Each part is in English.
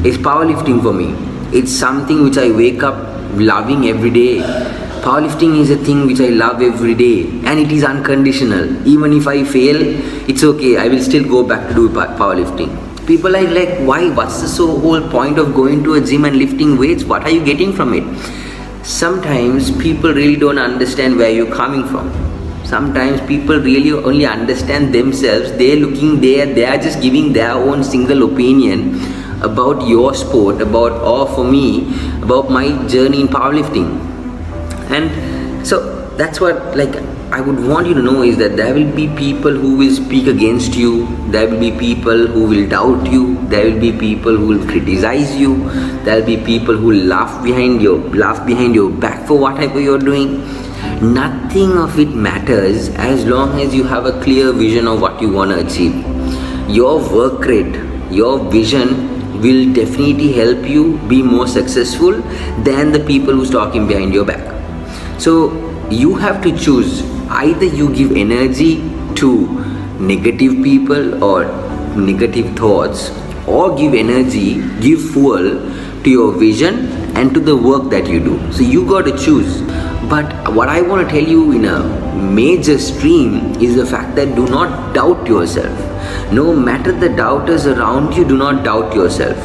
is powerlifting for me. It's something which I wake up loving every day. Powerlifting is a thing which I love every day, and it is unconditional. Even if I fail, it's okay. I will still go back to do powerlifting. People are like, why? What's the whole point of going to a gym and lifting weights? What are you getting from it? Sometimes people really don't understand where you're coming from. Sometimes people really only understand themselves. They're looking there, they are just giving their own single opinion about your sport, or for me, about my journey in powerlifting. And so that's what I would want you to know is that there will be people who will speak against you, there will be people who will doubt you, there will be people who will criticize you, there will be people who laugh behind your back for whatever you're doing. Nothing of it matters as long as you have a clear vision of what you want to achieve. Your work rate, your vision will definitely help you be more successful than the people who's talking behind your back. So you have to choose. Either you give energy to negative people or negative thoughts, or give fuel to your vision and to the work that you do. So you got to choose. But what I want to tell you in a major stream is the fact that do not doubt yourself. No matter the doubters around you, do not doubt yourself.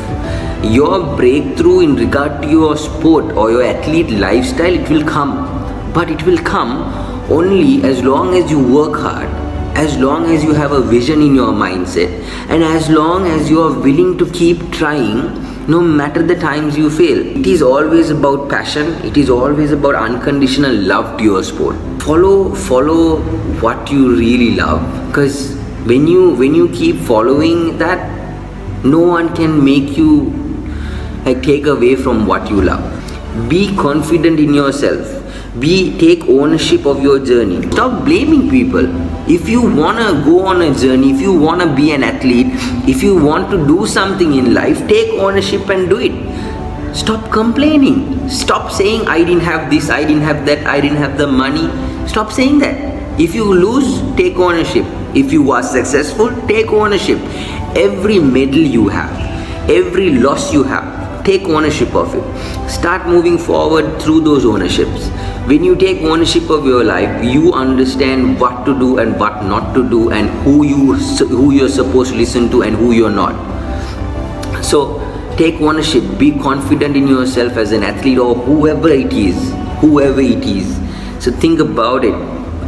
Your breakthrough in regard to your sport or your athlete lifestyle, it will come. But it will come only as long as you work hard, as long as you have a vision in your mindset, and as long as you are willing to keep trying no matter the times you fail. It is always about passion. It is always about unconditional love to your sport. Follow what you really love, because when you keep following that, no one can make you take away from what you love. Be confident in yourself. Take ownership of your journey. Stop blaming people. If you want to go on a journey, if you want to be an athlete, if you want to do something in life, take ownership and do it. Stop complaining. Stop saying, I didn't have this, I didn't have that, I didn't have the money. Stop saying that. If you lose, take ownership. If you are successful, take ownership. Every medal you have, every loss you have, take ownership of it. Start moving forward through those ownerships. When you take ownership of your life, you understand what to do and what not to do, and who you're supposed to listen to and who you're not. So take ownership. Be confident in yourself as an athlete or whoever it is. So think about it.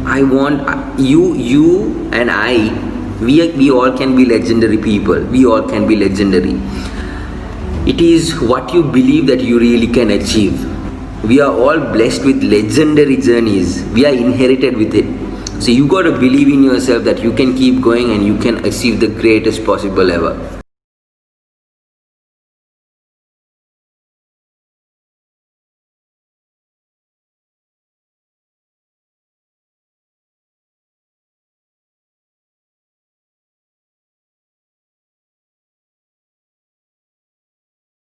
I want you and I, we all can be legendary people. We all can be legendary. It is what you believe that you really can achieve. We are all blessed with legendary journeys. We are inherited with it. So you got to believe in yourself that you can keep going and you can achieve the greatest possible ever.